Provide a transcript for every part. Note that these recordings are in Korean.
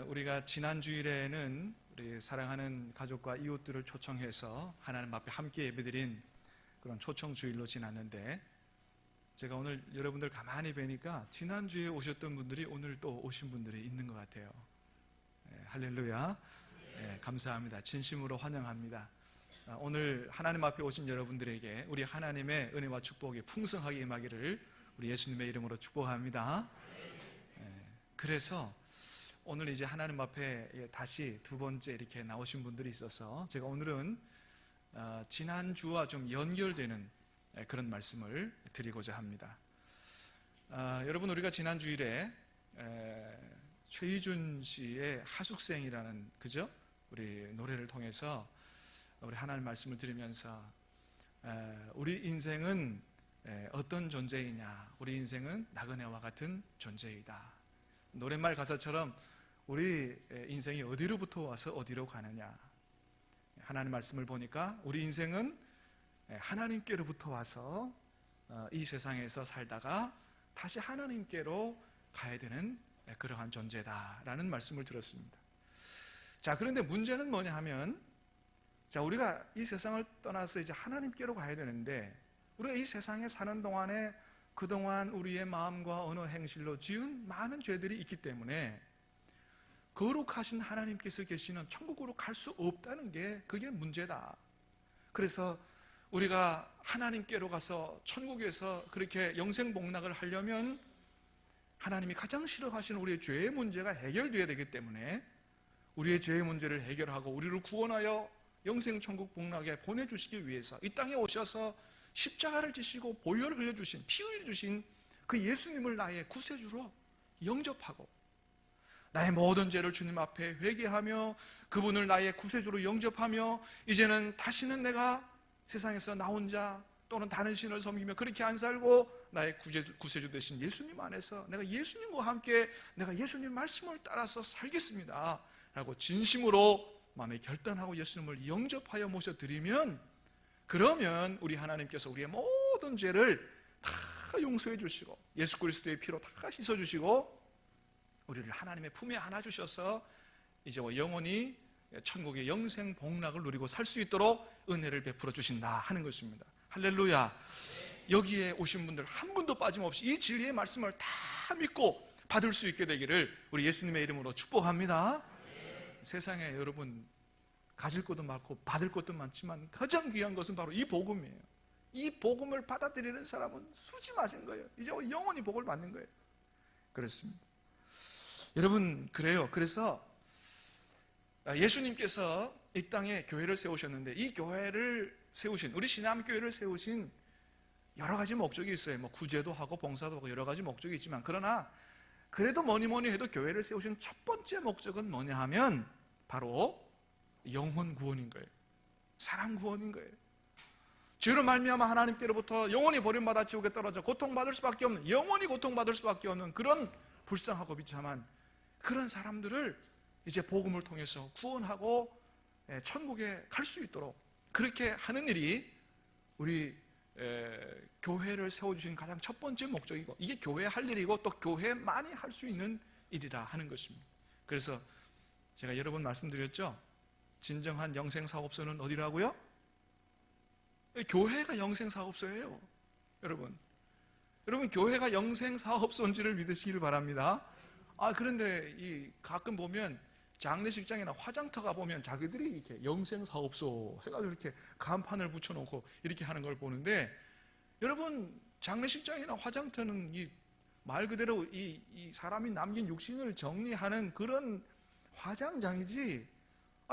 우리가 지난 주일에는 우리 사랑하는 가족과 이웃들을 초청해서 하나님 앞에 함께 예배드린 그런 초청 주일로 지났는데, 제가 오늘 여러분들 가만히 뵈니까 지난주에 오셨던 분들이 오늘 또 오신 분들이 있는 것 같아요. 할렐루야. 감사합니다. 진심으로 환영합니다. 오늘 하나님 앞에 오신 여러분들에게 우리 하나님의 은혜와 축복이 풍성하게 임하기를 우리 예수님의 이름으로 축복합니다. 그래서 오늘 이제 하나님 앞에 다시 두 번째 이렇게 나오신 분들이 있어서 제가 오늘은 지난주와 좀 연결되는 그런 말씀을 드리고자 합니다. 여러분, 우리가 지난 주일에 최희준 씨의 하숙생이라는, 그죠? 우리 노래를 통해서 우리 하나님 말씀을 들으면서 우리 인생은 어떤 존재이냐, 우리 인생은 나그네와 같은 존재이다. 노랫말 가사처럼 우리 인생이 어디로부터 와서 어디로 가느냐, 하나님 말씀을 보니까 우리 인생은 하나님께로부터 와서 이 세상에서 살다가 다시 하나님께로 가야 되는 그러한 존재다라는 말씀을 들었습니다. 자, 그런데 문제는 뭐냐 하면, 자, 우리가 이 세상을 떠나서 이제 하나님께로 가야 되는데, 우리가 이 세상에 사는 동안에 그동안 우리의 마음과 언어 행실로 지은 많은 죄들이 있기 때문에 거룩하신 하나님께서 계시는 천국으로 갈 수 없다는 게, 그게 문제다. 그래서 우리가 하나님께로 가서 천국에서 그렇게 영생복락을 하려면 하나님이 가장 싫어하시는 우리의 죄의 문제가 해결되어야 되기 때문에 우리의 죄의 문제를 해결하고 우리를 구원하여 영생천국 복락에 보내주시기 위해서 이 땅에 오셔서 십자가를 지시고 보혈을 흘려주신, 피 흘려주신 그 예수님을 나의 구세주로 영접하고 나의 모든 죄를 주님 앞에 회개하며 그분을 나의 구세주로 영접하며 이제는 다시는 내가 세상에서 나 혼자 또는 다른 신을 섬기며 그렇게 안 살고 나의 구세주 되신 예수님 안에서 내가 예수님과 함께 내가 예수님 말씀을 따라서 살겠습니다 라고 진심으로 마음에 결단하고 예수님을 영접하여 모셔드리면, 그러면 우리 하나님께서 우리의 모든 죄를 다 용서해 주시고 예수 그리스도의 피로 다 씻어주시고 우리를 하나님의 품에 안아주셔서 이제 영원히 천국의 영생 복락을 누리고 살 수 있도록 은혜를 베풀어 주신다 하는 것입니다. 할렐루야. 여기에 오신 분들 한 분도 빠짐없이 이 진리의 말씀을 다 믿고 받을 수 있게 되기를 우리 예수님의 이름으로 축복합니다. 세상에 여러분, 가질 것도 많고 받을 것도 많지만 가장 귀한 것은 바로 이 복음이에요. 이 복음을 받아들이는 사람은 수지 마신 거예요. 이제 영원히 복을 받는 거예요. 그렇습니다. 여러분, 그래요. 그래서 예수님께서 이 땅에 교회를 세우셨는데, 이 교회를 세우신, 우리 신암교회를 세우신 여러 가지 목적이 있어요. 뭐 구제도 하고 봉사도 하고 여러 가지 목적이 있지만, 그러나 그래도 뭐니 해도 교회를 세우신 첫 번째 목적은 뭐냐 하면 바로 영혼 구원인 거예요. 사람 구원인 거예요. 죄로 말미암아 하나님께로부터 영원히 버림받아 지옥에 떨어져 고통받을 수밖에 없는, 영원히 고통받을 수밖에 없는 그런 불쌍하고 비참한 그런 사람들을 이제 복음을 통해서 구원하고 천국에 갈 수 있도록 그렇게 하는 일이 우리 교회를 세워주신 가장 첫 번째 목적이고, 이게 교회 할 일이고 또 교회만이 할 수 있는 일이라 하는 것입니다. 그래서 제가 여러 번 말씀드렸죠. 진정한 영생사업소는 어디라고요? 교회가 영생사업소예요. 여러분 교회가 영생사업소인지를 믿으시기를 바랍니다. 그런데 가끔 보면 장례식장이나 화장터 가보면 자기들이 이렇게 영생사업소 해가지고 이렇게 간판을 붙여놓고 이렇게 하는 걸 보는데, 여러분, 장례식장이나 화장터는 말 그대로 이 사람이 남긴 육신을 정리하는 그런 화장장이지,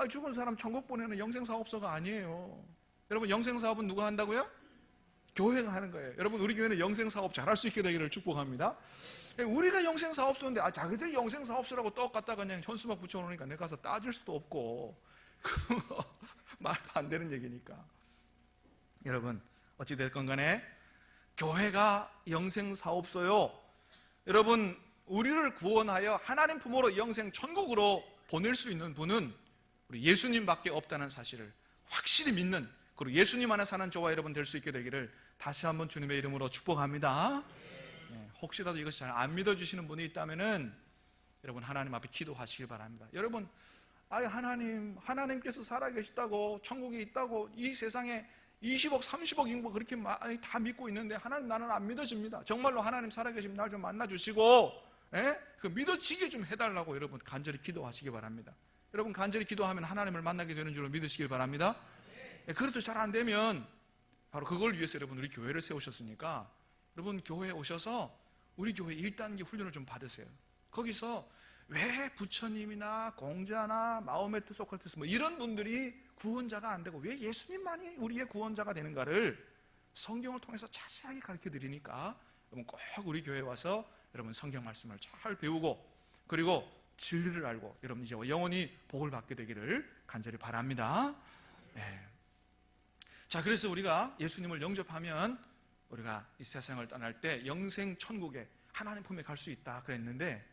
죽은 사람 천국 보내는 영생사업소가 아니에요. 여러분, 영생사업은 누가 한다고요? 교회가 하는 거예요. 여러분, 우리 교회는 영생사업 잘할 수 있게 되기를 축복합니다. 우리가 영생사업소인데 자기들이 영생사업소라고 똑같다 그냥 현수막 붙여놓으니까 내가 가서 따질 수도 없고 말도 안 되는 얘기니까. 여러분, 어찌됐건 간에 교회가 영생사업소요. 여러분, 우리를 구원하여 하나님 품으로 영생 천국으로 보낼 수 있는 분은 우리 예수님밖에 없다는 사실을 확실히 믿는, 그리고 예수님 안에 사는 저와 여러분 될 수 있게 되기를 다시 한번 주님의 이름으로 축복합니다. 혹시라도 이것이 잘 안 믿어주시는 분이 있다면은 여러분 하나님 앞에 기도하시길 바랍니다. 여러분, 하나님께서 살아계시다고, 천국이 있다고, 이 세상에 20억 30억 인구 그렇게 많이 다 믿고 있는데 하나님, 나는 안 믿어집니다. 정말로 하나님 살아계시면 날 좀 만나주시고, 그 믿어지게 좀 해달라고 여러분 간절히 기도하시기 바랍니다. 여러분 간절히 기도하면 하나님을 만나게 되는 줄로 믿으시길 바랍니다. 그래도 잘 안 되면 바로 그걸 위해서 여러분 우리 교회를 세우셨으니까 여러분 교회에 오셔서 우리 교회 1단계 훈련을 좀 받으세요. 거기서 왜 부처님이나 공자나 마호메트, 소크라테스 뭐 이런 분들이 구원자가 안 되고 왜 예수님만이 우리의 구원자가 되는가를 성경을 통해서 자세하게 가르쳐 드리니까 여러분 꼭 우리 교회에 와서 여러분 성경 말씀을 잘 배우고 그리고 진리를 알고 여러분 이제 영원히 복을 받게 되기를 간절히 바랍니다. 자, 그래서 우리가 예수님을 영접하면 우리가 이 세상을 떠날 때 영생 천국에 하나님 품에 갈 수 있다 그랬는데,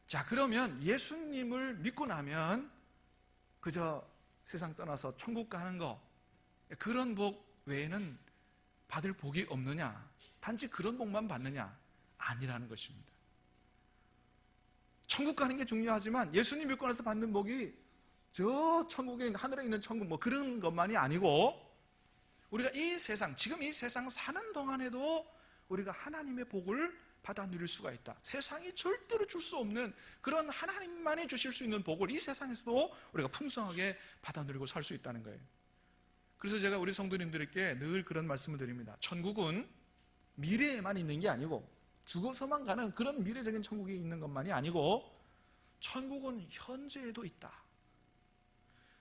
자, 그러면 예수님을 믿고 나면 그저 세상 떠나서 천국 가는 거, 그런 복 외에는 받을 복이 없느냐? 단지 그런 복만 받느냐? 아니라는 것입니다. 천국 가는 게 중요하지만 예수님 믿고 나서 받는 복이 저 천국에 있는, 하늘에 있는 천국 뭐 그런 것만이 아니고, 우리가 이 세상, 지금 이 세상 사는 동안에도 우리가 하나님의 복을 받아 누릴 수가 있다. 세상이 절대로 줄 수 없는 그런 하나님만이 주실 수 있는 복을 이 세상에서도 우리가 풍성하게 받아 누리고 살 수 있다는 거예요. 그래서 제가 우리 성도님들에게 늘 그런 말씀을 드립니다. 천국은 미래에만 있는 게 아니고 죽어서만 가는 그런 미래적인 천국이 있는 것만이 아니고 천국은 현재에도 있다.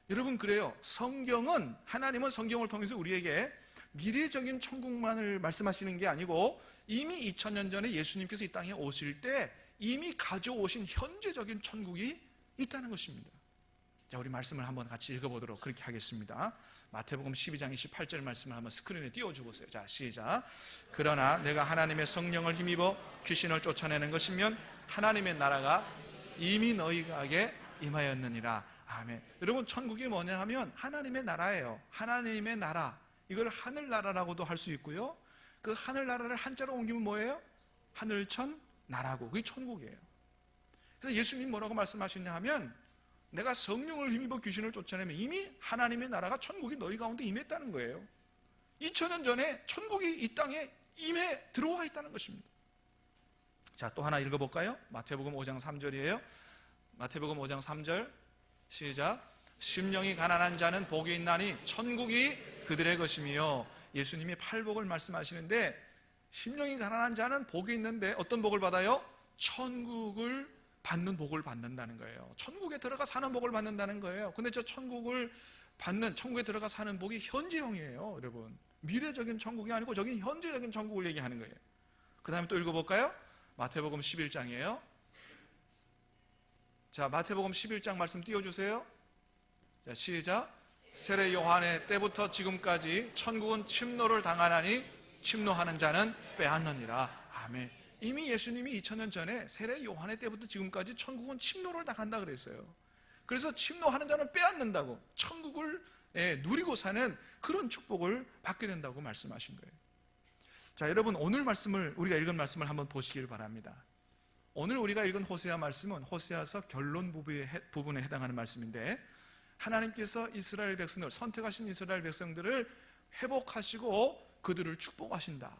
여러분, 그래요. 성경은, 하나님은 성경을 통해서 우리에게 미래적인 천국만을 말씀하시는 게 아니고 이미 2000년 전에 예수님께서 이 땅에 오실 때 이미 가져오신 현재적인 천국이 있다는 것입니다. 자, 우리 말씀을 한번 같이 읽어보도록 그렇게 하겠습니다. 마태복음 12장 28절 말씀을 한번 스크린에 띄워주보세요. 자, 시작. 그러나 내가 하나님의 성령을 힘입어 귀신을 쫓아내는 것이면 하나님의 나라가 이미 너희에게 임하였느니라. 아멘. 여러분, 천국이 뭐냐 하면 하나님의 나라예요. 하나님의 나라. 이걸 하늘나라라고도 할 수 있고요. 그 하늘나라를 한자로 옮기면 뭐예요? 하늘천 나라고. 그게 천국이에요. 그래서 예수님 뭐라고 말씀하시냐 하면 내가 성령을 힘입어 귀신을 쫓아내면 이미 하나님의 나라가 천국이 너희 가운데 임했다는 거예요. 2000년 전에 천국이 이 땅에 임해 들어와 있다는 것입니다. 자, 또 하나 읽어볼까요? 마태복음 5장 3절이에요. 마태복음 5장 3절 시작. 심령이 가난한 자는 복이 있나니 천국이 그들의 것이며. 예수님이 팔복을 말씀하시는데 심령이 가난한 자는 복이 있는데 어떤 복을 받아요? 천국을 받는 복을 받는다는 거예요. 천국에 들어가 사는 복을 받는다는 거예요. 근데 저 천국을 받는, 천국에 들어가 사는 복이 현재형이에요. 여러분, 미래적인 천국이 아니고 저기 현재적인 천국을 얘기하는 거예요. 그 다음에 또 읽어볼까요? 마태복음 11장이에요 자, 마태복음 11장 말씀 띄워주세요. 자, 시작. 세례 요한의 때부터 지금까지 천국은 침노를 당하나니 침노하는 자는 빼앗느니라. 아멘. 이미 예수님이 2000년 전에 세례 요한의 때부터 지금까지 천국은 침노를 당한다 그랬어요. 그래서 침노하는 자는 빼앗는다고, 천국을 누리고 사는 그런 축복을 받게 된다고 말씀하신 거예요. 자, 여러분, 오늘 말씀을, 우리가 읽은 말씀을 한번 보시길 바랍니다. 오늘 우리가 읽은 호세아 말씀은 호세아서 결론 부분에 해당하는 말씀인데, 하나님께서 이스라엘 백성들, 선택하신 이스라엘 백성들을 회복하시고 그들을 축복하신다.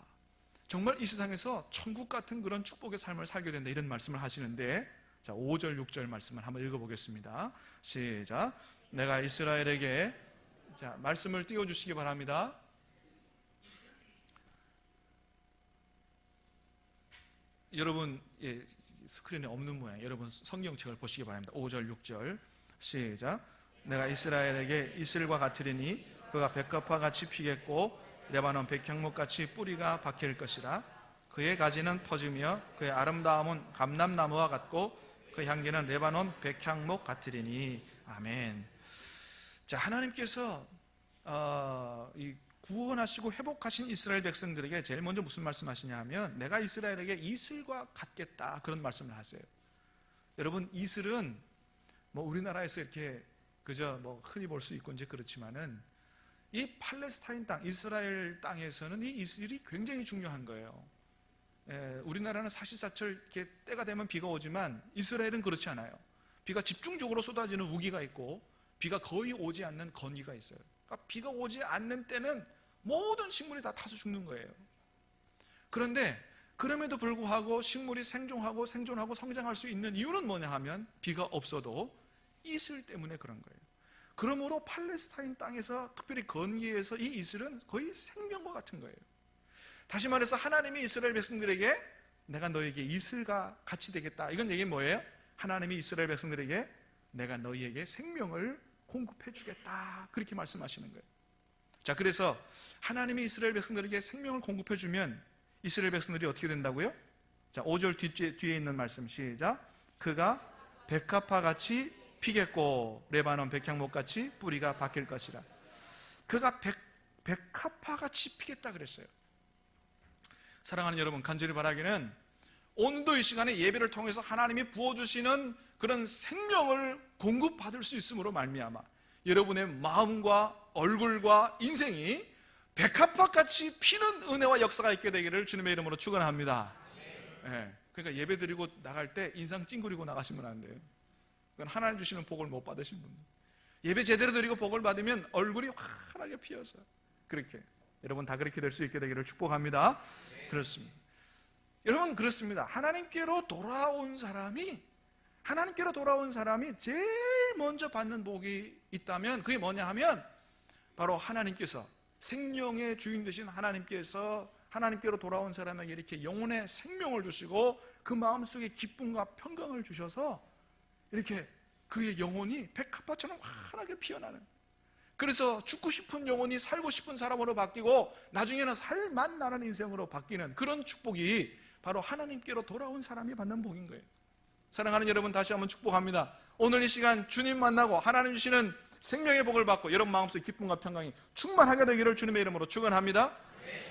정말 이 세상에서 천국 같은 그런 축복의 삶을 살게 된다, 이런 말씀을 하시는데, 자, 5절 6절 말씀을 한번 읽어보겠습니다. 시작. 내가 이스라엘에게, 자, 말씀을 띄워주시기 바랍니다. 여러분, 스크린에 없는 모양, 여러분 성경책을 보시기 바랍니다. 5절 6절 시작. 내가 이스라엘에게 이슬과 같으리니 그가 백합화 같이 피겠고 레바논 백향목 같이 뿌리가 박힐 것이라. 그의 가지는 퍼지며 그의 아름다움은 감람나무와 같고 그 향기는 레바논 백향목 같으리니. 아멘. 자, 하나님께서 이 구원하시고 회복하신 이스라엘 백성들에게 제일 먼저 무슨 말씀하시냐 하면 내가 이스라엘에게 이슬과 같겠다, 그런 말씀을 하세요. 여러분, 이슬은 뭐 우리나라에서 이렇게 그저 뭐 흔히 볼 수 있고 이제 그렇지만은 이 팔레스타인 땅, 이스라엘 땅에서는 이 이슬이 굉장히 중요한 거예요. 우리나라는 사시사철 이렇게 때가 되면 비가 오지만 이스라엘은 그렇지 않아요. 비가 집중적으로 쏟아지는 우기가 있고 비가 거의 오지 않는 건기가 있어요. 그러니까 비가 오지 않는 때는 모든 식물이 다 타서 죽는 거예요. 그런데 그럼에도 불구하고 식물이 생존하고 성장할 수 있는 이유는 뭐냐 하면 비가 없어도 이슬 때문에 그런 거예요. 그러므로 팔레스타인 땅에서 특별히 건기에서 이 이슬은 거의 생명과 같은 거예요. 다시 말해서 하나님이 이스라엘 백성들에게 내가 너에게 이슬과 같이 되겠다. 이건 얘기 뭐예요? 하나님이 이스라엘 백성들에게 내가 너희에게 생명을 공급해 주겠다. 그렇게 말씀하시는 거예요. 자, 그래서 하나님이 이스라엘 백성들에게 생명을 공급해 주면 이스라엘 백성들이 어떻게 된다고요? 자, 5절 뒤에 있는 말씀 시작. 그가 백합화같이 피겠고 레바논 백향목같이 뿌리가 바뀔 것이라. 그가 백합화같이 피겠다 그랬어요. 사랑하는 여러분, 간절히 바라기는 오늘도 이 시간에 예배를 통해서 하나님이 부어주시는 그런 생명을 공급받을 수 있음으로 말미암아 여러분의 마음과 얼굴과 인생이 백합화같이 피는 은혜와 역사가 있게 되기를 주님의 이름으로 축원합니다. 그러니까 예배 드리고 나갈 때 인상 찡그리고 나가시면 안 돼요. 그건 하나님 주시는 복을 못 받으신 분. 예배 제대로 드리고 복을 받으면 얼굴이 환하게 피어서 그렇게 여러분 다 그렇게 될 수 있게 되기를 축복합니다. 그렇습니다. 여러분 그렇습니다. 하나님께로 돌아온 사람이 제일 먼저 받는 복이 있다면 그게 뭐냐 하면 바로 하나님께서 생명의 주인 되신 하나님께로 돌아온 사람에게 이렇게 영혼의 생명을 주시고 그 마음속에 기쁨과 평강을 주셔서 이렇게 그의 영혼이 백합화처럼 환하게 피어나는, 그래서 죽고 싶은 영혼이 살고 싶은 사람으로 바뀌고 나중에는 살만 나는 인생으로 바뀌는 그런 축복이 바로 하나님께로 돌아온 사람이 받는 복인 거예요. 사랑하는 여러분, 다시 한번 축복합니다. 오늘 이 시간 주님 만나고 하나님 주시는 생명의 복을 받고 여러분 마음속에 기쁨과 평강이 충만하게 되기를 주님의 이름으로 축원합니다.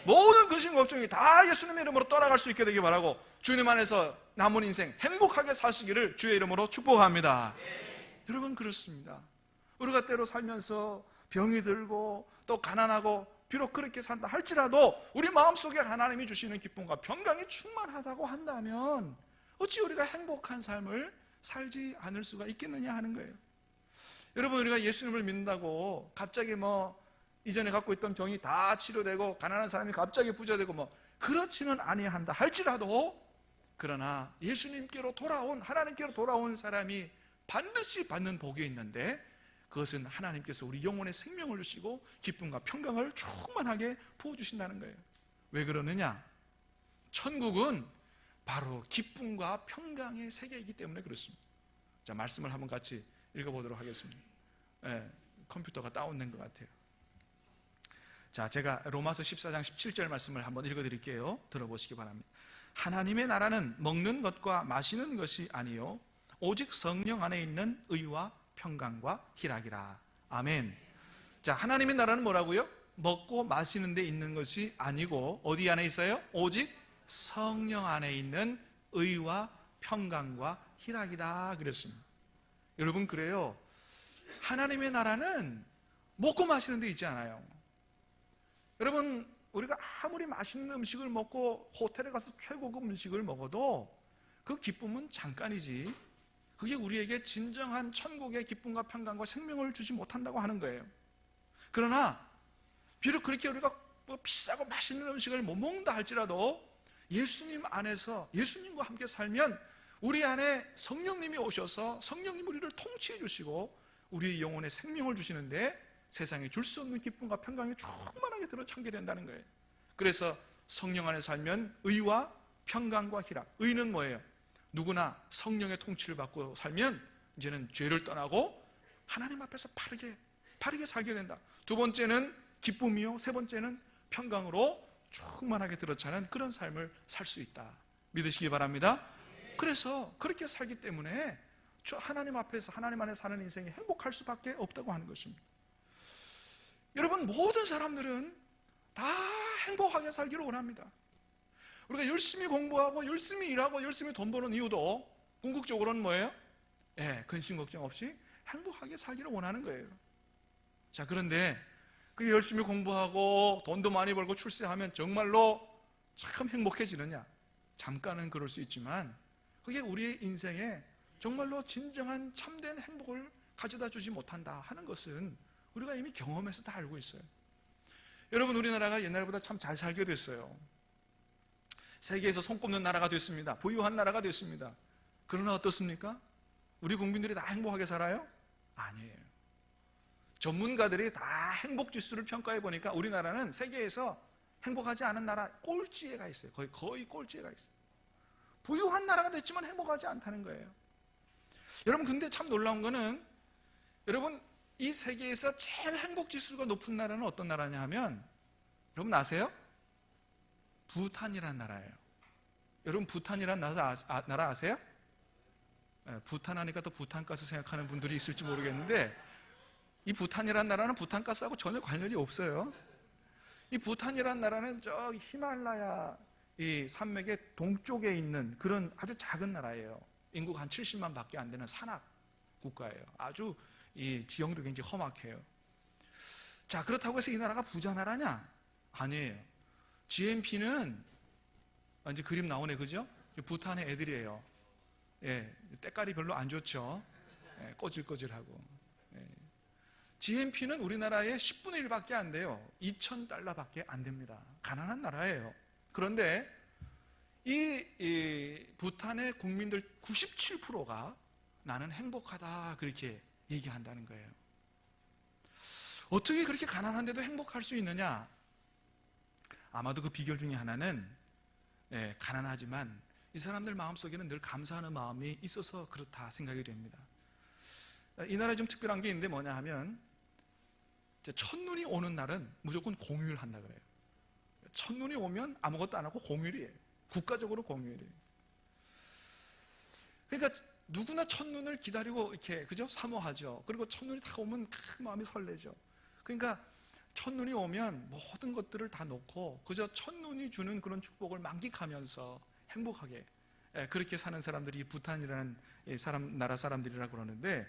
모든 근심 걱정이 다 예수님의 이름으로 떠나갈 수 있게 되길 바라고 주님 안에서 남은 인생 행복하게 사시기를 주의 이름으로 축복합니다. 여러분 그렇습니다. 우리가 때로 살면서 병이 들고 또 가난하고 비록 그렇게 산다 할지라도 우리 마음속에 하나님이 주시는 기쁨과 평강이 충만하다고 한다면 어찌 우리가 행복한 삶을 살지 않을 수가 있겠느냐 하는 거예요. 여러분 우리가 예수님을 믿는다고 갑자기 이전에 갖고 있던 병이 다 치료되고 가난한 사람이 갑자기 부자 되고 그렇지는 아니한다 할지라도 그러나 예수님께로 돌아온 하나님께로 돌아온 사람이 반드시 받는 복이 있는데 그것은 하나님께서 우리 영혼의 생명을 주시고 기쁨과 평강을 충만하게 부어주신다는 거예요. 왜 그러느냐? 천국은 바로 기쁨과 평강의 세계이기 때문에 그렇습니다. 자, 말씀을 한번 같이 읽어보도록 하겠습니다. 컴퓨터가 다운된 것 같아요. 자, 제가 로마서 14장 17절 말씀을 한번 읽어드릴게요. 들어보시기 바랍니다. 하나님의 나라는 먹는 것과 마시는 것이 아니요 오직 성령 안에 있는 의와 평강과 희락이라. 아멘. 자, 하나님의 나라는 뭐라고요? 먹고 마시는 데 있는 것이 아니고 어디 안에 있어요? 오직 성령 안에 있는 의와 평강과 희락이다 그랬습니다. 여러분 그래요. 하나님의 나라는 먹고 마시는 데 있지 않아요. 여러분 우리가 아무리 맛있는 음식을 먹고 호텔에 가서 최고급 음식을 먹어도 그 기쁨은 잠깐이지 그게 우리에게 진정한 천국의 기쁨과 평강과 생명을 주지 못한다고 하는 거예요. 그러나 비록 그렇게 우리가 비싸고 맛있는 음식을 못 먹는다 할지라도 예수님 안에서 예수님과 함께 살면 우리 안에 성령님이 오셔서 성령님 우리를 통치해 주시고 우리 영혼에 생명을 주시는데 세상에 줄 수 없는 기쁨과 평강이 충만하게 들어찬게 된다는 거예요. 그래서 성령 안에 살면 의와 평강과 희락. 의는 뭐예요? 누구나 성령의 통치를 받고 살면 이제는 죄를 떠나고 하나님 앞에서 바르게 살게 된다. 두 번째는 기쁨이요, 세 번째는 평강으로 충만하게 들어차는 그런 삶을 살 수 있다. 믿으시기 바랍니다. 그래서 그렇게 살기 때문에 하나님 앞에서 하나님 안에 사는 인생이 행복할 수밖에 없다고 하는 것입니다. 여러분 모든 사람들은 다 행복하게 살기를 원합니다. 우리가 열심히 공부하고 열심히 일하고 열심히 돈 버는 이유도 궁극적으로는 뭐예요? 근심 걱정 없이 행복하게 살기를 원하는 거예요. 자, 그런데 그 열심히 공부하고 돈도 많이 벌고 출세하면 정말로 참 행복해지느냐? 잠깐은 그럴 수 있지만 그게 우리의 인생에 정말로 진정한 참된 행복을 가져다 주지 못한다 하는 것은 우리가 이미 경험해서 다 알고 있어요. 여러분, 우리나라가 옛날보다 참 잘 살게 됐어요. 세계에서 손꼽는 나라가 됐습니다. 부유한 나라가 됐습니다. 그러나 어떻습니까? 우리 국민들이 다 행복하게 살아요? 아니에요. 전문가들이 다 행복 지수를 평가해 보니까 우리나라는 세계에서 행복하지 않은 나라 꼴찌에 가 있어요. 거의 꼴찌에 가 있어요. 부유한 나라가 됐지만 행복하지 않다는 거예요. 여러분, 근데 참 놀라운 거는, 여러분, 이 세계에서 제일 행복 지수가 높은 나라는 어떤 나라냐 하면, 여러분 아세요? 부탄이라는 나라예요. 여러분, 부탄이라는 나라 아세요? 부탄 하니까 또 부탄가스 생각하는 분들이 있을지 모르겠는데, 이 부탄이라는 나라는 부탄가스하고 전혀 관련이 없어요. 이 부탄이라는 나라는 저 히말라야 이 산맥의 동쪽에 있는 그런 아주 작은 나라예요. 인구가 한 70만 밖에 안 되는 산악 국가예요. 아주 이 지형도 굉장히 험악해요. 자, 그렇다고 해서 이 나라가 부자 나라냐? 아니에요. GNP는 이제 그림 나오네, 그죠? 부탄의 애들이에요. 예, 때깔이 별로 안 좋죠. 예, 꼬질꼬질하고. 예. GNP는 우리나라의 10분의 1밖에 안 돼요. 2,000달러밖에 안 됩니다. 가난한 나라예요. 그런데 이 부탄의 국민들 97%가 나는 행복하다 그렇게 얘기한다는 거예요. 어떻게 그렇게 가난한데도 행복할 수 있느냐? 아마도 그 비결 중에 하나는 가난하지만 이 사람들 마음속에는 늘 감사하는 마음이 있어서 그렇다 생각이 됩니다. 이 나라에 좀 특별한 게 있는데 뭐냐 하면, 첫눈이 오는 날은 무조건 공휴일 한다 그래요. 첫눈이 오면 아무것도 안 하고 공휴일이에요. 국가적으로 공휴일이에요. 그러니까 누구나 첫눈을 기다리고 이렇게, 그죠? 사모하죠. 그리고 첫눈이 다 오면 마음이 설레죠. 그러니까 첫눈이 오면 모든 것들을 다 놓고 그저 첫눈이 주는 그런 축복을 만끽하면서 행복하게 그렇게 사는 사람들이 부탄이라는 나라 사람들이라고 그러는데,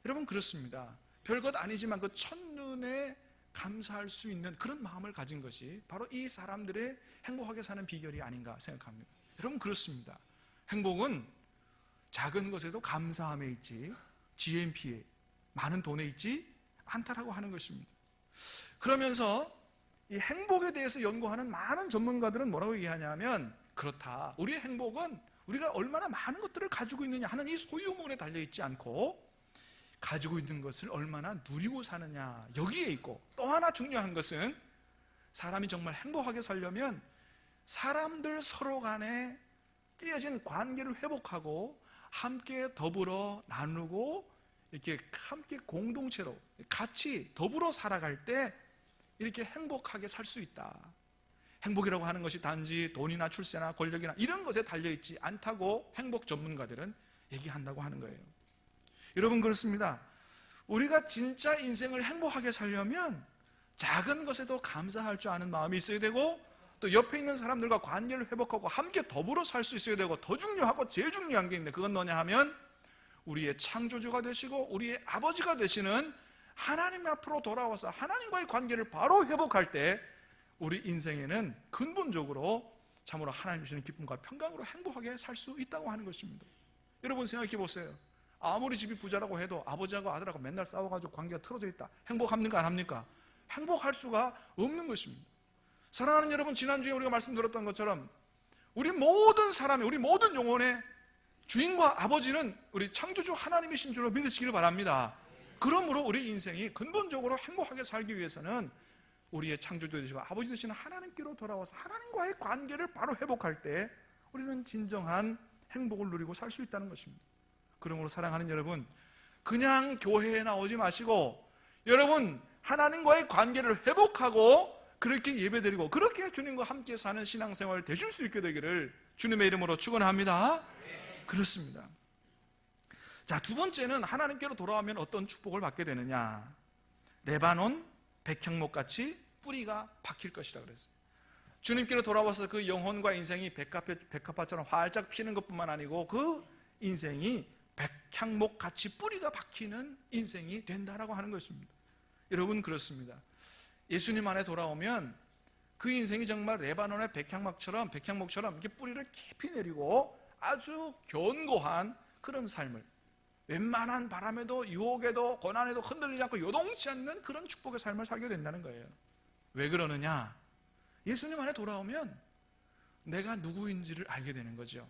여러분 그렇습니다. 별것 아니지만 그 첫눈에 감사할 수 있는 그런 마음을 가진 것이 바로 이 사람들의 행복하게 사는 비결이 아닌가 생각합니다. 여러분 그렇습니다. 행복은 작은 것에도 감사함에 있지 GNP에 많은 돈에 있지 않다라고 하는 것입니다. 그러면서 이 행복에 대해서 연구하는 많은 전문가들은 뭐라고 얘기하냐면, 그렇다, 우리의 행복은 우리가 얼마나 많은 것들을 가지고 있느냐 하는 이 소유물에 달려있지 않고 가지고 있는 것을 얼마나 누리고 사느냐, 여기에 있고, 또 하나 중요한 것은 사람이 정말 행복하게 살려면 사람들 서로 간에 깨어진 관계를 회복하고 함께 더불어 나누고 이렇게 함께 공동체로 같이 더불어 살아갈 때 이렇게 행복하게 살 수 있다. 행복이라고 하는 것이 단지 돈이나 출세나 권력이나 이런 것에 달려있지 않다고 행복 전문가들은 얘기한다고 하는 거예요. 여러분 그렇습니다. 우리가 진짜 인생을 행복하게 살려면 작은 것에도 감사할 줄 아는 마음이 있어야 되고, 또 옆에 있는 사람들과 관계를 회복하고 함께 더불어 살 수 있어야 되고, 더 중요하고 제일 중요한 게 있는데 그건 뭐냐 하면, 우리의 창조주가 되시고 우리의 아버지가 되시는 하나님 앞으로 돌아와서 하나님과의 관계를 바로 회복할 때 우리 인생에는 근본적으로 참으로 하나님 주시는 기쁨과 평강으로 행복하게 살 수 있다고 하는 것입니다. 여러분 생각해 보세요. 아무리 집이 부자라고 해도 아버지하고 아들하고 맨날 싸워가지고 관계가 틀어져 있다. 행복합니까? 안 합니까? 행복할 수가 없는 것입니다. 사랑하는 여러분, 지난주에 우리가 말씀드렸던 것처럼 우리 모든 사람의, 우리 모든 영혼의 주인과 아버지는 우리 창조주 하나님이신 줄로 믿으시기를 바랍니다. 그러므로 우리 인생이 근본적으로 행복하게 살기 위해서는 우리의 창조주 되시고 아버지 되시는 하나님께로 돌아와서 하나님과의 관계를 바로 회복할 때 우리는 진정한 행복을 누리고 살 수 있다는 것입니다. 그러므로 사랑하는 여러분, 그냥 교회에 나오지 마시고 여러분 하나님과의 관계를 회복하고 그렇게 예배드리고 그렇게 주님과 함께 사는 신앙생활을 되실 수 있게 되기를 주님의 이름으로 축원합니다. 그렇습니다. 자, 두 번째는 하나님께로 돌아오면 어떤 축복을 받게 되느냐. 레바논 백향목같이 뿌리가 박힐 것이라 그랬어요. 주님께로 돌아와서 그 영혼과 인생이 백합화처럼 활짝 피는 것뿐만 아니고 그 인생이 백향목같이 뿌리가 박히는 인생이 된다라고 하는 것입니다. 여러분 그렇습니다. 예수님 안에 돌아오면 그 인생이 정말 레바논의 백향목처럼 이렇게 뿌리를 깊이 내리고 아주 견고한 그런 삶을, 웬만한 바람에도 유혹에도 고난에도 흔들리지 않고 요동치 않는 그런 축복의 삶을 살게 된다는 거예요. 왜 그러느냐? 예수님 안에 돌아오면 내가 누구인지를 알게 되는 거죠.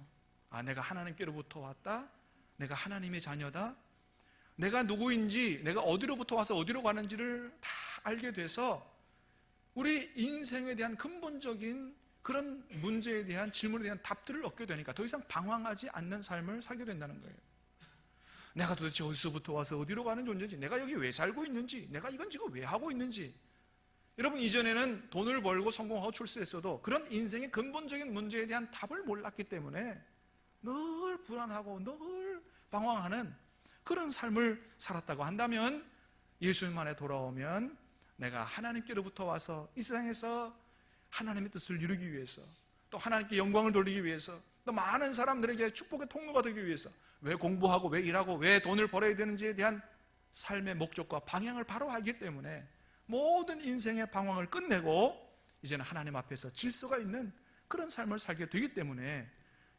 아, 내가 하나님께로부터 왔다, 내가 하나님의 자녀다, 내가 누구인지, 내가 어디로부터 와서 어디로 가는지를 다 알게 돼서 우리 인생에 대한 근본적인 그런 문제에 대한 질문에 대한 답들을 얻게 되니까 더 이상 방황하지 않는 삶을 살게 된다는 거예요. 내가 도대체 어디서부터 와서 어디로 가는 존재인지, 내가 여기 왜 살고 있는지, 내가 이건 지금 왜 하고 있는지. 여러분, 이전에는 돈을 벌고 성공하고 출세했어도 그런 인생의 근본적인 문제에 대한 답을 몰랐기 때문에 늘 불안하고 늘 방황하는 그런 삶을 살았다고 한다면, 예수님 안에 돌아오면 내가 하나님께로부터 와서 이 세상에서 하나님의 뜻을 이루기 위해서, 또 하나님께 영광을 돌리기 위해서, 또 많은 사람들에게 축복의 통로가 되기 위해서, 왜 공부하고 왜 일하고 왜 돈을 벌어야 되는지에 대한 삶의 목적과 방향을 바로 알기 때문에 모든 인생의 방황을 끝내고 이제는 하나님 앞에서 질서가 있는 그런 삶을 살게 되기 때문에,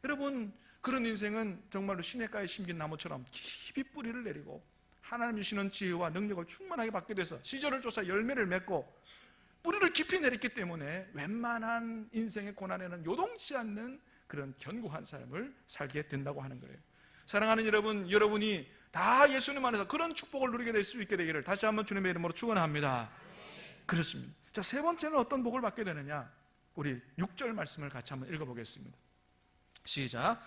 여러분, 그런 인생은 정말로 시냇가에 심긴 나무처럼 깊이 뿌리를 내리고 하나님 주시는 지혜와 능력을 충만하게 받게 돼서 시절을 쫓아 열매를 맺고 뿌리를 깊이 내렸기 때문에 웬만한 인생의 고난에는 요동치 않는 그런 견고한 삶을 살게 된다고 하는 거예요. 사랑하는 여러분, 여러분이 다 예수님 안에서 그런 축복을 누리게 될 수 있게 되기를 다시 한번 주님의 이름으로 축원합니다. 그렇습니다. 자, 세 번째는 어떤 복을 받게 되느냐? 우리 6절 말씀을 같이 한번 읽어보겠습니다. 시작.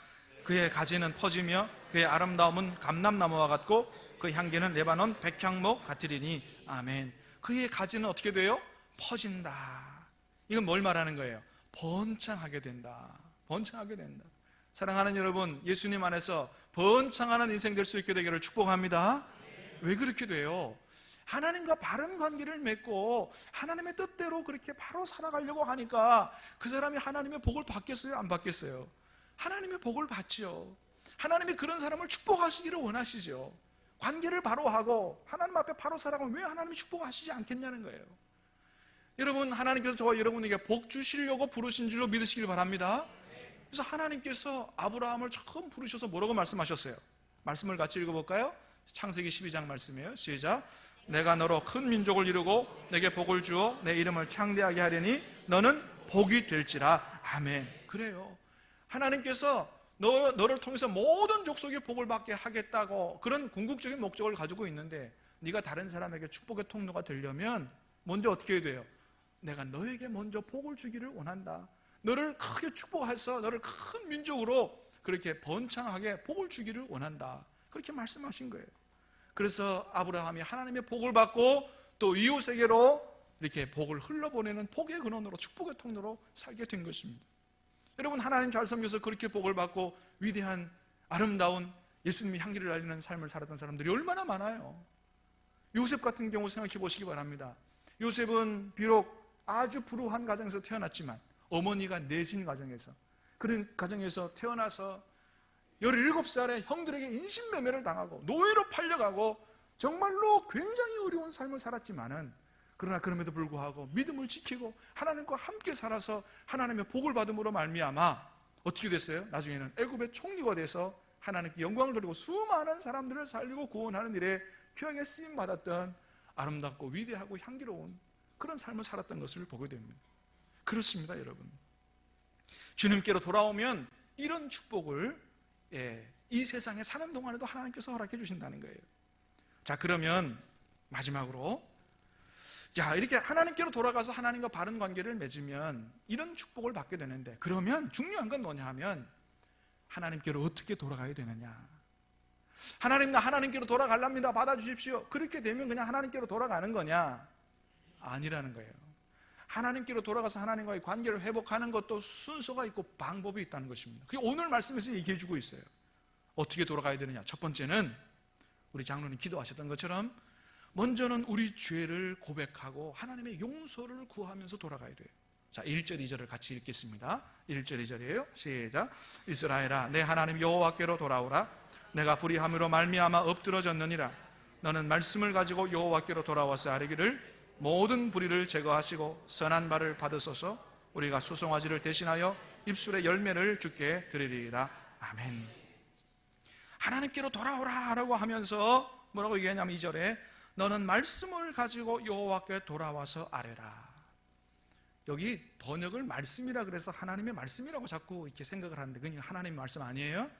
그의 가지는 퍼지며 그의 아름다움은 감람나무와 같고 그 향기는 레바논 백향목 같으리니. 아멘. 그의 가지는 어떻게 돼요? 퍼진다. 이건 뭘 말하는 거예요? 번창하게 된다. 번창하게 된다. 사랑하는 여러분, 예수님 안에서 번창하는 인생 될 수 있게 되기를 축복합니다. 왜 그렇게 돼요? 하나님과 바른 관계를 맺고 하나님의 뜻대로 그렇게 바로 살아가려고 하니까 그 사람이 하나님의 복을 받겠어요? 안 받겠어요? 하나님의 복을 받지요. 하나님이 그런 사람을 축복하시기를 원하시죠. 관계를 바로 하고 하나님 앞에 바로 살아가면 왜 하나님이 축복하시지 않겠냐는 거예요. 여러분, 하나님께서 저와 여러분에게 복 주시려고 부르신 줄로 믿으시길 바랍니다. 그래서 하나님께서 아브라함을 처음 부르셔서 뭐라고 말씀하셨어요? 말씀을 같이 읽어볼까요? 창세기 12장 말씀이에요. 시작. 내가 너로 큰 민족을 이루고 내게 복을 주어 내 이름을 창대하게 하려니 너는 복이 될지라. 아멘. 그래요. 하나님께서 너를 통해서 모든 족속이 복을 받게 하겠다고 그런 궁극적인 목적을 가지고 있는데, 네가 다른 사람에게 축복의 통로가 되려면 먼저 어떻게 해야 돼요? 내가 너에게 먼저 복을 주기를 원한다. 너를 크게 축복해서 너를 큰 민족으로 그렇게 번창하게 복을 주기를 원한다. 그렇게 말씀하신 거예요. 그래서 아브라함이 하나님의 복을 받고 또 이웃에게로 이렇게 복을 흘러보내는 복의 근원으로, 축복의 통로로 살게 된 것입니다. 여러분, 하나님 잘 섬겨서 그렇게 복을 받고 위대한 아름다운 예수님의 향기를 알리는 삶을 살았던 사람들이 얼마나 많아요. 요셉 같은 경우 생각해 보시기 바랍니다. 요셉은 비록 아주 불우한 가정에서 태어났지만 어머니가 내신 가정에서, 그런 가정에서 태어나서 17살에 형들에게 인신매매를 당하고 노예로 팔려가고 정말로 굉장히 어려운 삶을 살았지만은, 그러나 그럼에도 불구하고 믿음을 지키고 하나님과 함께 살아서 하나님의 복을 받음으로 말미암아 어떻게 됐어요? 나중에는 애굽의 총리가 돼서 하나님께 영광을 돌리고 수많은 사람들을 살리고 구원하는 일에 귀하게 쓰임 받았던 아름답고 위대하고 향기로운 그런 삶을 살았던 것을 보게 됩니다. 그렇습니다, 여러분. 주님께로 돌아오면 이런 축복을 이 세상에 사는 동안에도 하나님께서 허락해 주신다는 거예요. 자, 그러면 마지막으로, 자, 이렇게 하나님께로 돌아가서 하나님과 바른 관계를 맺으면 이런 축복을 받게 되는데, 그러면 중요한 건 뭐냐 하면 하나님께로 어떻게 돌아가야 되느냐. 하나님, 나 하나님께로 돌아가랍니다, 받아주십시오. 그렇게 되면 그냥 하나님께로 돌아가는 거냐? 아니라는 거예요. 하나님께로 돌아가서 하나님과의 관계를 회복하는 것도 순서가 있고 방법이 있다는 것입니다. 그게 오늘 말씀에서 얘기해 주고 있어요. 어떻게 돌아가야 되느냐. 첫 번째는 우리 장로님 기도하셨던 것처럼 먼저는 우리 죄를 고백하고 하나님의 용서를 구하면서 돌아가야 돼요. 자, 1절 2절을 같이 읽겠습니다. 1절 2절이에요. 시작. 이스라엘아, 내 하나님 여호와께로 돌아오라. 내가 불의함으로 말미암아 엎드러졌느니라. 너는 말씀을 가지고 여호와께로 돌아와서 아뢰기를 모든 불의를 제거하시고 선한 바를 받으소서. 우리가 수송아지를 대신하여 입술의 열매를 주께 드리리이다. 아멘. 하나님께로 돌아오라 라고 하면서 뭐라고 얘기하냐면 2절에 너는 말씀을 가지고 여호와께 돌아와서 아뢰라. 여기 번역을 말씀이라 그래서 하나님의 말씀이라고 자꾸 이렇게 생각을 하는데 그건 하나님의 말씀 아니에요.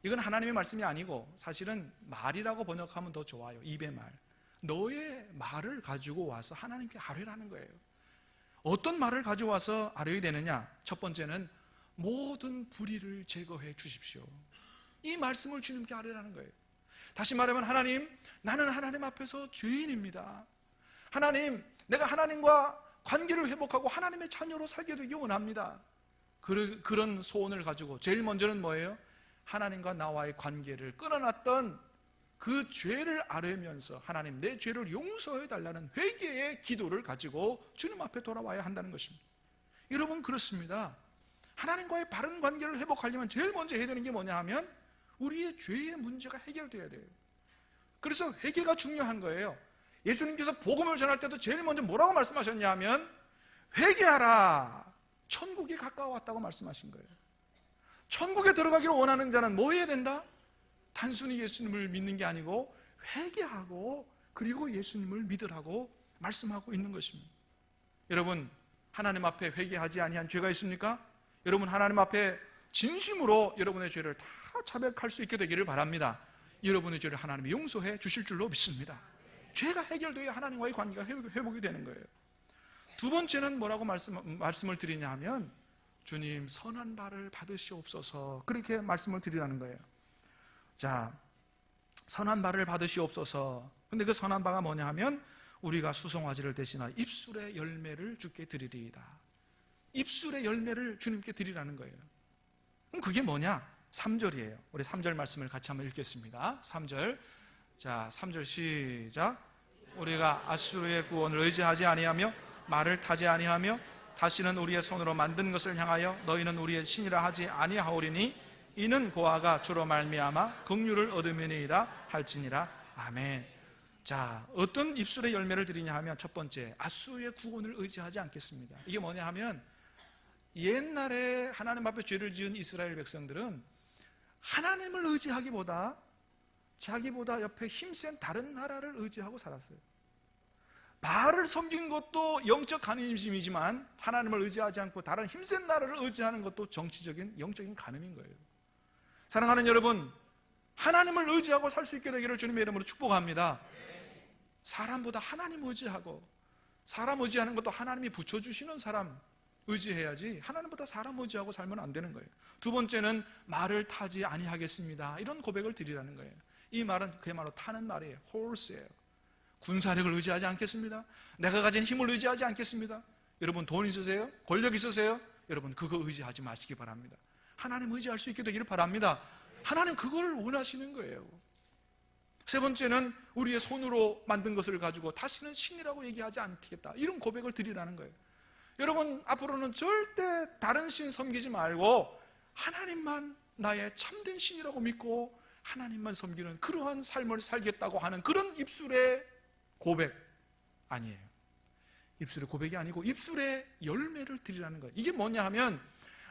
이건 하나님의 말씀이 아니고 사실은 말이라고 번역하면 더 좋아요. 입의 말. 너의 말을 가지고 와서 하나님께 아뢰라는 거예요. 어떤 말을 가지고 와서 아뢰야 되느냐? 첫 번째는 모든 불의를 제거해 주십시오. 이 말씀을 주님께 아뢰라는 거예요. 다시 말하면 하나님, 나는 하나님 앞에서 죄인입니다. 하나님, 내가 하나님과 관계를 회복하고 하나님의 자녀로 살게 되기 원합니다. 그런 소원을 가지고 제일 먼저는 뭐예요? 하나님과 나와의 관계를 끊어놨던 그 죄를 아뢰면서 하나님, 내 죄를 용서해 달라는 회개의 기도를 가지고 주님 앞에 돌아와야 한다는 것입니다. 여러분, 그렇습니다. 하나님과의 바른 관계를 회복하려면 제일 먼저 해야 되는 게 뭐냐 하면 우리의 죄의 문제가 해결돼야 돼요. 그래서 회개가 중요한 거예요. 예수님께서 복음을 전할 때도 제일 먼저 뭐라고 말씀하셨냐 하면 회개하라, 천국이 가까워왔다고 말씀하신 거예요. 천국에 들어가기를 원하는 자는 뭐 해야 된다? 단순히 예수님을 믿는 게 아니고 회개하고 그리고 예수님을 믿으라고 말씀하고 있는 것입니다. 여러분, 하나님 앞에 회개하지 아니한 죄가 있습니까? 여러분, 하나님 앞에 진심으로 여러분의 죄를 다 자백할 수 있게 되기를 바랍니다. 여러분의 죄를 하나님이 용서해 주실 줄로 믿습니다. 죄가 해결되어야 하나님과의 관계가 회복이 되는 거예요. 두 번째는 뭐라고 말씀을 드리냐 하면 주님, 선한 바를 받으시옵소서, 그렇게 말씀을 드리라는 거예요. 자, 선한 바를 받으시옵소서. 근데 그 선한 바가 뭐냐 하면 우리가 수송아지를 대신하여 입술의 열매를 주께 드리리이다. 입술의 열매를 주님께 드리라는 거예요. 그럼 그게 뭐냐? 3절이에요. 우리 3절 말씀을 같이 한번 읽겠습니다. 3절. 자, 3절 시작. 우리가 아수르의 구원을 의지하지 아니하며 말을 타지 아니하며 다시는 우리의 손으로 만든 것을 향하여 너희는 우리의 신이라 하지 아니하오리니 이는 고아가 주로 말미암아 긍휼을 얻음이니이다 할지니라. 아멘. 자, 어떤 입술의 열매를 드리냐 하면 첫 번째, 아수르의 구원을 의지하지 않겠습니다. 이게 뭐냐 하면 옛날에 하나님 앞에 죄를 지은 이스라엘 백성들은 하나님을 의지하기보다 자기보다 옆에 힘센 다른 나라를 의지하고 살았어요. 바알을 섬긴 것도 영적 간음이지만 하나님을 의지하지 않고 다른 힘센 나라를 의지하는 것도 정치적인 영적인 간음인 거예요. 사랑하는 여러분, 하나님을 의지하고 살 수 있게 되기를 주님의 이름으로 축복합니다. 사람보다 하나님 의지하고, 사람 의지하는 것도 하나님이 붙여주시는 사람 의지해야지 하나님보다 사람 의지하고 살면 안 되는 거예요. 두 번째는 말을 타지 아니하겠습니다, 이런 고백을 드리라는 거예요. 이 말은 그야말로 타는 말이에요. horse예요. 군사력을 의지하지 않겠습니다. 내가 가진 힘을 의지하지 않겠습니다. 여러분, 돈 있으세요? 권력 있으세요? 여러분, 그거 의지하지 마시기 바랍니다. 하나님 의지할 수 있게 되기를 바랍니다. 하나님 그걸 원하시는 거예요. 세 번째는 우리의 손으로 만든 것을 가지고 다시는 신이라고 얘기하지 않겠다, 이런 고백을 드리라는 거예요. 여러분, 앞으로는 절대 다른 신 섬기지 말고 하나님만 나의 참된 신이라고 믿고 하나님만 섬기는 그러한 삶을 살겠다고 하는 그런 입술의 고백 아니에요. 입술의 고백이 아니고 입술의 열매를 드리라는 거예요. 이게 뭐냐 하면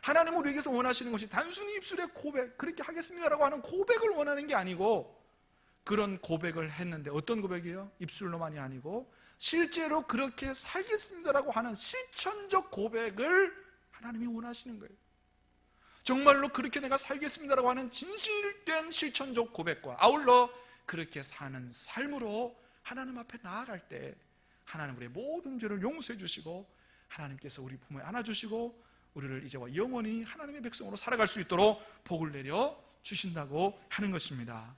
하나님은 우리에게서 원하시는 것이 단순히 입술의 고백, 그렇게 하겠습니다라고 하는 고백을 원하는 게 아니고, 그런 고백을 했는데 어떤 고백이에요? 입술로만이 아니고 실제로 그렇게 살겠습니다라고 하는 실천적 고백을 하나님이 원하시는 거예요. 정말로 그렇게 내가 살겠습니다라고 하는 진실된 실천적 고백과 아울러 그렇게 사는 삶으로 하나님 앞에 나아갈 때 하나님 우리의 모든 죄를 용서해 주시고 하나님께서 우리 품에 안아주시고 우리를 이제와 영원히 하나님의 백성으로 살아갈 수 있도록 복을 내려 주신다고 하는 것입니다.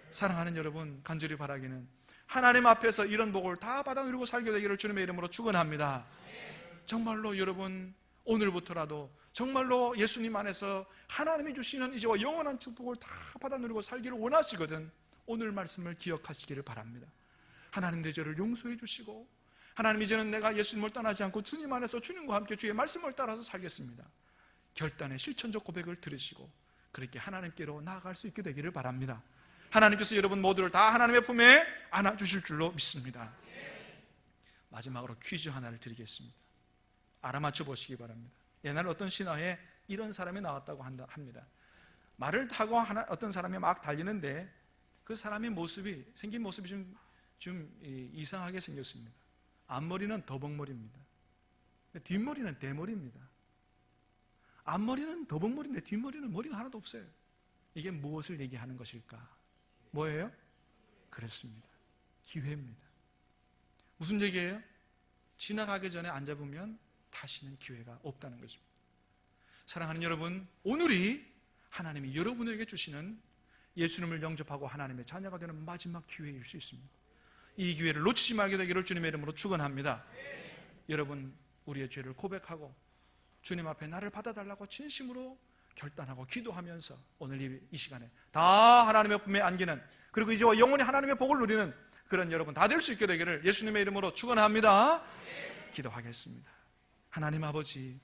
사랑하는 여러분, 간절히 바라기는 하나님 앞에서 이런 복을 다 받아 누리고 살게 되기를 주님의 이름으로 축원합니다. 정말로 여러분, 오늘부터라도 정말로 예수님 안에서 하나님이 주시는 이제와 영원한 축복을 다 받아 누리고 살기를 원하시거든 오늘 말씀을 기억하시기를 바랍니다. 하나님 내 죄를 용서해 주시고 하나님, 이제는 내가 예수님을 떠나지 않고 주님 안에서 주님과 함께 주의 말씀을 따라서 살겠습니다. 결단의 실천적 고백을 들으시고 그렇게 하나님께로 나아갈 수 있게 되기를 바랍니다. 하나님께서 여러분 모두를 다 하나님의 품에 안아주실 줄로 믿습니다. 마지막으로 퀴즈 하나를 드리겠습니다. 알아맞혀 보시기 바랍니다. 옛날 어떤 신화에 이런 사람이 나왔다고 합니다. 말을 타고 어떤 사람이 막 달리는데 그 사람의 생긴 모습이 좀 이상하게 생겼습니다. 앞머리는 더벅머리입니다. 뒷머리는 대머리입니다. 앞머리는 더벅머리인데 뒷머리는 머리가 하나도 없어요. 이게 무엇을 얘기하는 것일까? 뭐예요? 그렇습니다. 기회입니다. 무슨 얘기예요? 지나가기 전에 앉아보면 다시는 기회가 없다는 것입니다. 사랑하는 여러분, 오늘이 하나님이 여러분에게 주시는 예수님을 영접하고 하나님의 자녀가 되는 마지막 기회일 수 있습니다. 이 기회를 놓치지 말게 되기를 주님의 이름으로 축원합니다. 여러분, 우리의 죄를 고백하고 주님 앞에 나를 받아달라고 진심으로 결단하고 기도하면서 오늘 이 시간에 다 하나님의 품에 안기는, 그리고 이제와 영원히 하나님의 복을 누리는 그런 여러분 다 될 수 있게 되기를 예수님의 이름으로 축원합니다. 기도하겠습니다. 하나님 아버지,